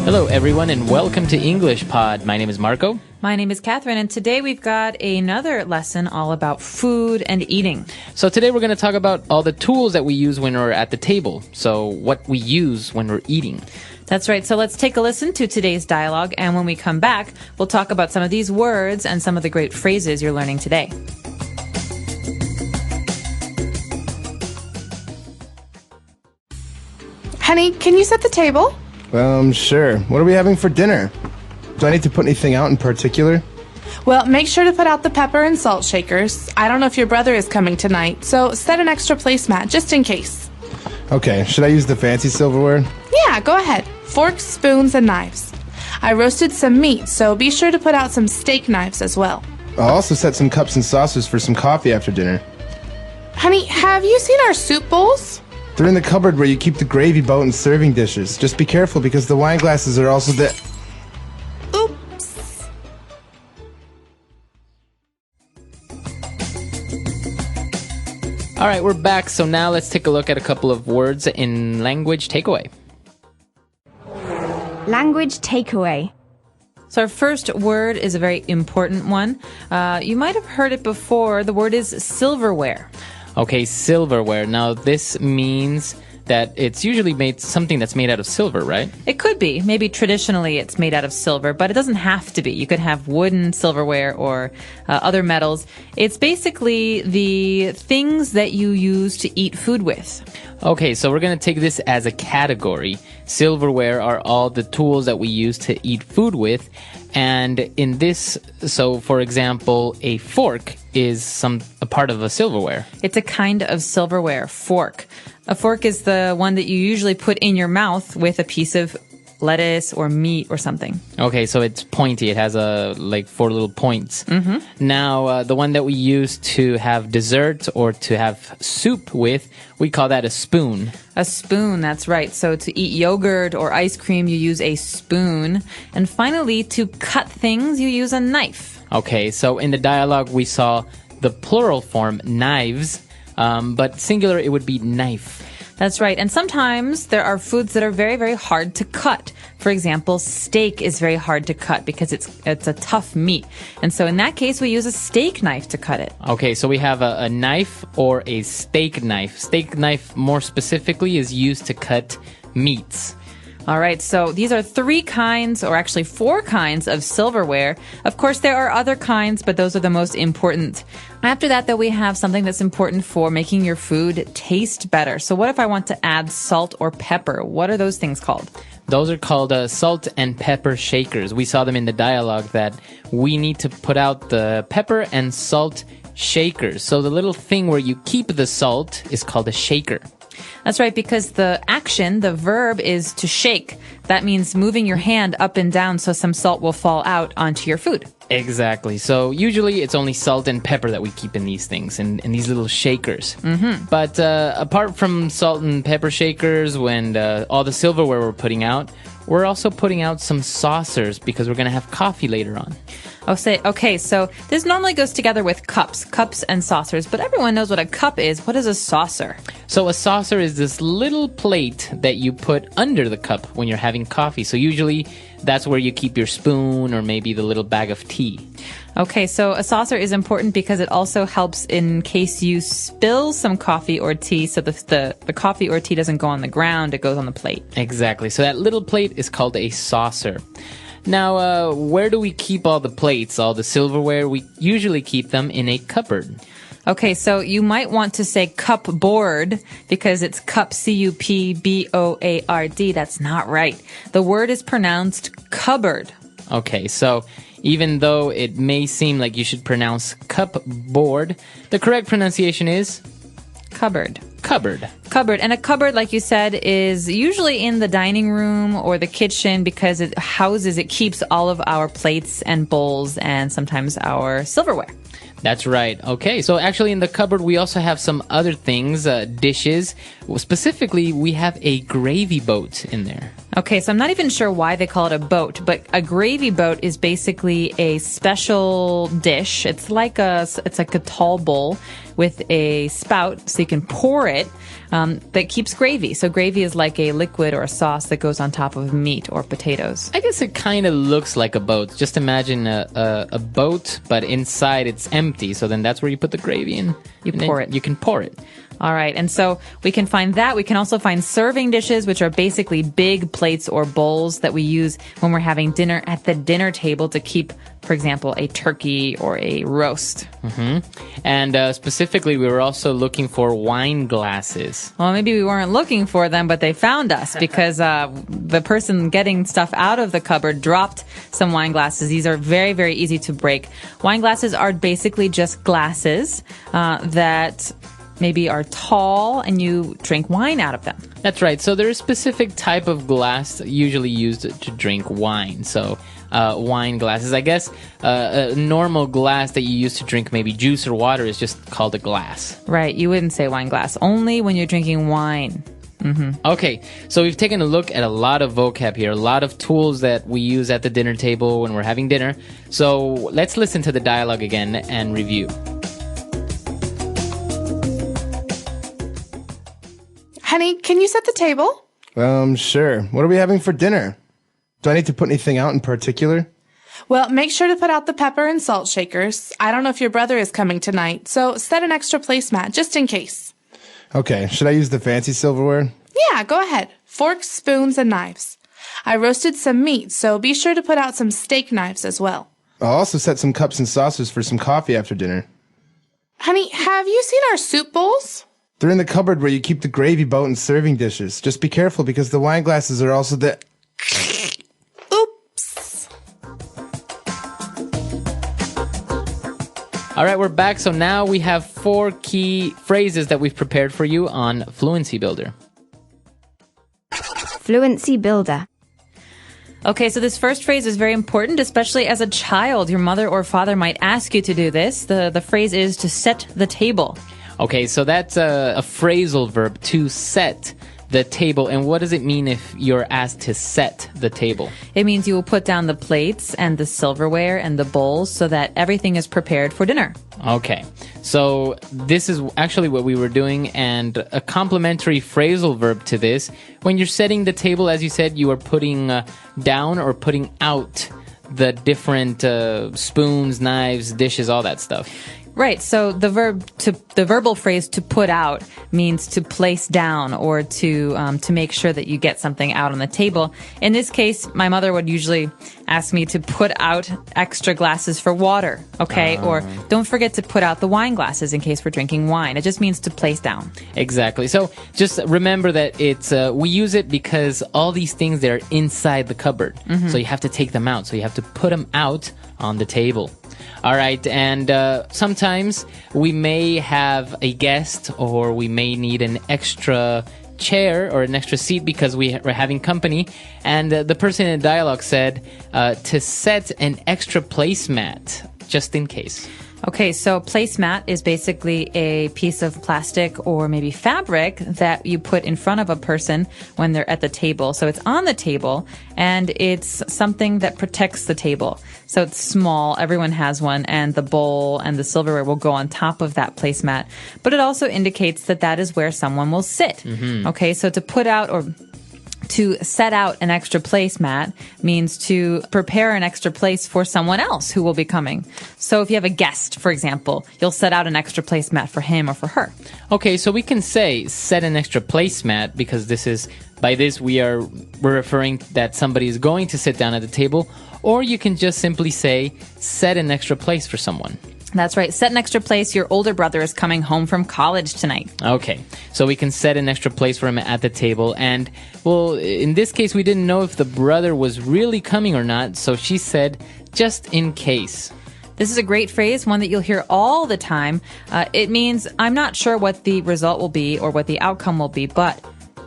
Hello, everyone, and welcome to English Pod. My name is Marco. My name is Catherine, and today we've got another lesson all about food and eating. So today we're going to talk about all the tools that we use when we're at the table. So what we use when we're eating. That's right. So let's take a listen to today's dialogue, and when we come back, we'll talk about some of these words and some of the great phrases you're learning today. Honey, can you set the table? Sure. What are we having for dinner? Do I need to put anything out in particular? Well, make sure to put out the pepper and salt shakers. I don't know if your brother is coming tonight, so set an extra placemat just in case. Okay, should I use the fancy silverware? Yeah, go ahead. Forks, spoons, and knives. I roasted some meat, so be sure to put out some steak knives as well. I'll also set some cups and saucers for some coffee after dinner. Honey, have you seen our soup bowls? They're in the cupboard where you keep the gravy boat and serving dishes. Just be careful because the wine glasses are also there. Oops. All right, we're back. So now let's take a look at a couple of words in language takeaway. Language takeaway. So our first word is a very important one. You might have heard it before. The word is silverware. Okay, silverware. Now, this means that it's usually made something that's made out of silver, right? It could be. Maybe traditionally it's made out of silver, but it doesn't have to be. You could have wooden silverware or other metals. It's basically the things that you use to eat food with. Okay, so we're going to take this as a category. Silverware are all the tools that we use to eat food with. And in this, so for example, a fork is a part of a silverware. It's a kind of silverware, fork. A fork is the one that you usually put in your mouth with a piece of lettuce or meat or something. Okay, so it's pointy. It has like 4 little points. Mm-hmm. Now, the one that we use to have dessert or to have soup with, we call that a spoon. A spoon, that's right. So to eat yogurt or ice cream, you use a spoon. And finally, to cut things, you use a knife. Okay, so in the dialogue, we saw the plural form, knives, but singular, it would be knife. That's right. And sometimes there are foods that are very, very hard to cut. For example, steak is very hard to cut because it's a tough meat. And so in that case, we use a steak knife to cut it. Okay, so we have a knife or a steak knife. Steak knife, more specifically, is used to cut meats. All right, so these are 3 kinds, or actually 4 kinds of silverware. Of course, there are other kinds, but those are the most important. After that, though, we have something that's important for making your food taste better. So what if I want to add salt or pepper? What are those things called? Those are called salt and pepper shakers. We saw them in the dialogue that we need to put out the pepper and salt shakers. So the little thing where you keep the salt is called a shaker. That's right, because the action, the verb, is to shake. That means moving your hand up and down so some salt will fall out onto your food. Exactly. So usually it's only salt and pepper that we keep in these things, in these little shakers. Mm-hmm. But apart from salt and pepper shakers, when all the silverware we're putting out, we're also putting out some saucers because we're going to have coffee later on. Okay, so this normally goes together with cups and saucers, but everyone knows what a cup is. What is a saucer? So a saucer is this little plate that you put under the cup when you're having coffee. So usually that's where you keep your spoon or maybe the little bag of tea. Okay, so a saucer is important because it also helps in case you spill some coffee or tea, so the coffee or tea doesn't go on the ground, it goes on the plate. Exactly. So that little plate is called a saucer. Now, where do we keep all the plates, all the silverware? We usually keep them in a cupboard. Okay, so you might want to say cupboard because it's cup, C-U-P-B-O-A-R-D. That's not right. The word is pronounced cupboard. Okay, so even though it may seem like you should pronounce cupboard, the correct pronunciation is cupboard. Cupboard. Cupboard. And a cupboard, like you said, is usually in the dining room or the kitchen because it keeps all of our plates and bowls and sometimes our silverware. That's right. Okay, so actually in the cupboard we also have some other things, dishes. Specifically, we have a gravy boat in there. Okay, so I'm not even sure why they call it a boat, but a gravy boat is basically a special dish. It's like a tall bowl with a spout, so you can pour it, that keeps gravy. So gravy is like a liquid or a sauce that goes on top of meat or potatoes. I guess it kind of looks like a boat. Just imagine a boat, but inside it's empty. So then that's where you put the gravy in. You pour it. You can pour it. All right, and so we can find that. We can also find serving dishes, which are basically big plates or bowls that we use when we're having dinner at the dinner table to keep, for example, a turkey or a roast. Mm-hmm. And specifically, we were also looking for wine glasses. Well, maybe we weren't looking for them, but they found us because the person getting stuff out of the cupboard dropped some wine glasses. These are very, very easy to break. Wine glasses are basically just glasses that maybe are tall and you drink wine out of them. That's right. So there's a specific type of glass usually used to drink wine. So wine glasses. I guess a normal glass that you use to drink maybe juice or water is just called a glass. Right. You wouldn't say wine glass. Only when you're drinking wine. Mm-hmm. Okay, so we've taken a look at a lot of vocab here, a lot of tools that we use at the dinner table when we're having dinner. So let's listen to the dialogue again and review. Honey, can you set the table? Sure. What are we having for dinner? Do I need to put anything out in particular? Well, make sure to put out the pepper and salt shakers. I don't know if your brother is coming tonight, so set an extra placemat just in case. Okay, should I use the fancy silverware? Yeah, go ahead. Forks, spoons, and knives. I roasted some meat, so be sure to put out some steak knives as well. I'll also set some cups and saucers for some coffee after dinner. Honey, have you seen our soup bowls? They're in the cupboard where you keep the gravy boat and serving dishes. Just be careful because the wine glasses are also the... Oops. All right, we're back. So now we have 4 key phrases that we've prepared for you on Fluency Builder. Fluency Builder. Okay, so this first phrase is very important, especially as a child. Your mother or father might ask you to do this. The phrase is to set the table. Okay, so that's a phrasal verb, to set the table. And what does it mean if you're asked to set the table? It means you will put down the plates and the silverware and the bowls so that everything is prepared for dinner. Okay, so this is actually what we were doing, and a complementary phrasal verb to this. When you're setting the table, as you said, you are putting down or putting out the different spoons, knives, dishes, all that stuff. Right. So the verbal phrase to put out means to place down or to make sure that you get something out on the table. In this case, my mother would usually ask me to put out extra glasses for water. Okay. Or don't forget to put out the wine glasses in case we're drinking wine. It just means to place down. Exactly. So just remember that it's we use it because all these things, they're inside the cupboard. Mm-hmm. So you have to take them out. So you have to put them out on the table. All right, and sometimes we may have a guest or we may need an extra chair or an extra seat because we're having company. And the person in the dialogue said to set an extra placemat just in case. Okay, so placemat is basically a piece of plastic or maybe fabric that you put in front of a person when they're at the table. So it's on the table, and it's something that protects the table. So it's small, everyone has one, and the bowl and the silverware will go on top of that placemat. But it also indicates that that is where someone will sit. Mm-hmm. Okay, so to put out or to set out an extra placemat means to prepare an extra place for someone else who will be coming. So if you have a guest, for example, you'll set out an extra placemat for him or for her. Okay, so we can say set an extra placemat because by this we're referring that somebody is going to sit down at the table, or you can just simply say set an extra place for someone. That's right. Set an extra place. Your older brother is coming home from college tonight. Okay. So we can set an extra place for him at the table. And, well, in this case, we didn't know if the brother was really coming or not. So she said, just in case. This is a great phrase, one that you'll hear all the time. It means I'm not sure what the result will be or what the outcome will be, but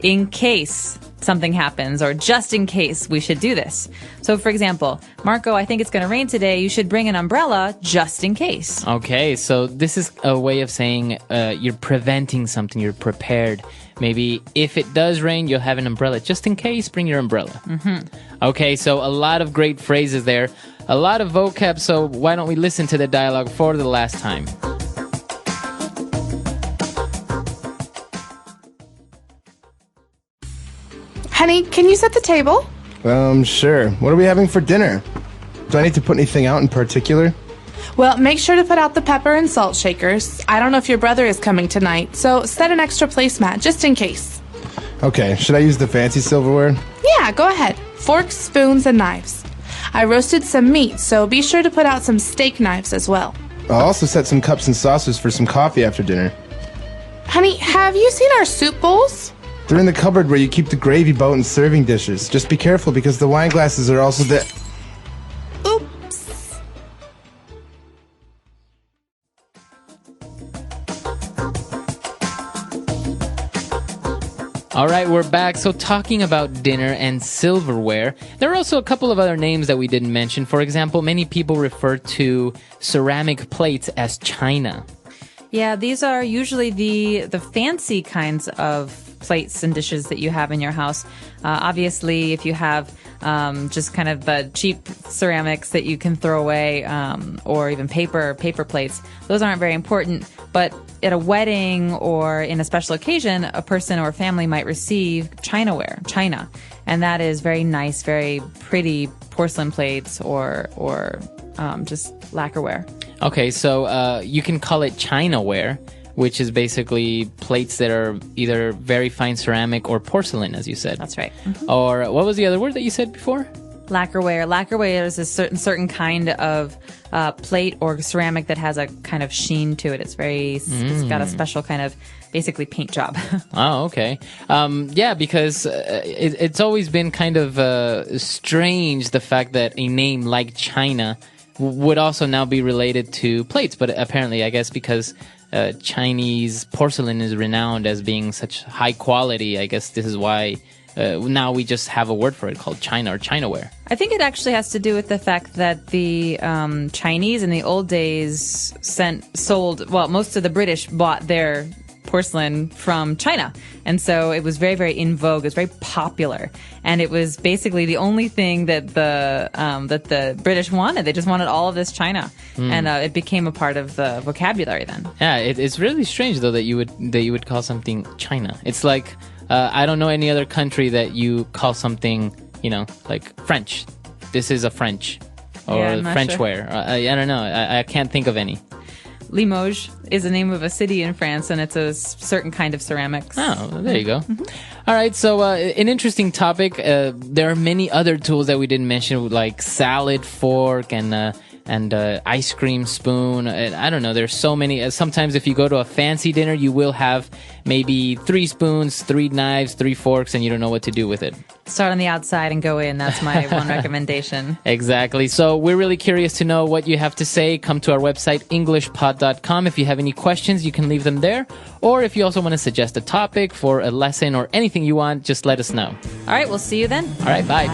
in case something happens, or just in case we should do this. So, for example, Marco, I think it's going to rain today. You should bring an umbrella just in case. Okay, so this is a way of saying you're preventing something, you're prepared. Maybe if it does rain, you'll have an umbrella. Just in case, bring your umbrella. Okay, so a lot of great phrases there, a lot of vocab, so why don't we listen to the dialogue for the last time? Honey, can you set the table? Sure. What are we having for dinner? Do I need to put anything out in particular? Well, make sure to put out the pepper and salt shakers. I don't know if your brother is coming tonight, so set an extra placemat just in case. Okay, should I use the fancy silverware? Yeah, go ahead. Forks, spoons, and knives. I roasted some meat, so be sure to put out some steak knives as well. I'll also set some cups and saucers for some coffee after dinner. Honey, have you seen our soup bowls? They're in the cupboard where you keep the gravy boat and serving dishes. Just be careful because the wine glasses are also the... Oops. All right, we're back. So talking about dinner and silverware, there are also a couple of other names that we didn't mention. For example, many people refer to ceramic plates as china. Yeah, these are usually the fancy kinds of plates and dishes that you have in your house. Obviously, if you have just kind of the cheap ceramics that you can throw away, or even paper plates, those aren't very important. But at a wedding or in a special occasion, a person or family might receive china, and that is very nice, very pretty porcelain plates or just lacquerware. Okay, so you can call it chinaware, which is basically plates that are either very fine ceramic or porcelain, as you said. That's right. Or what was the other word that you said before? Lacquerware. Lacquerware is a certain kind of plate or ceramic that has a kind of sheen to it. It's got a special kind of basically paint job. Oh, okay. Yeah, because it's always been kind of strange, the fact that a name like China would also now be related to plates. But apparently, I guess because Chinese porcelain is renowned as being such high quality, I guess this is why now we just have a word for it called china or chinaware. I think it actually has to do with the fact that the Chinese in the old days most of the British bought their porcelain from China. And so it was very, very in vogue. It was very popular. And it was basically the only thing that the British wanted. They just wanted all of this china. And it became a part of the vocabulary then. Yeah, it's really strange, though, that you would call something China. It's like, I don't know any other country that you call something, like French. This is a French. Or Frenchware. Sure. I don't know. I can't think of any. Limoges is the name of a city in France, and it's a certain kind of ceramics. Oh, there you go. All right, so an interesting topic. There are many other tools that we didn't mention, like salad fork and ice cream spoon. I don't know. There's so many. Sometimes if you go to a fancy dinner, you will have maybe 3 spoons, 3 knives, 3 forks, and you don't know what to do with it. Start on the outside and go in. That's my one recommendation. Exactly. So we're really curious to know what you have to say. Come to our website, englishpod.com. If you have any questions, you can leave them there. Or if you also want to suggest a topic for a lesson or anything you want, just let us know. All right. We'll see you then. All right. Bye.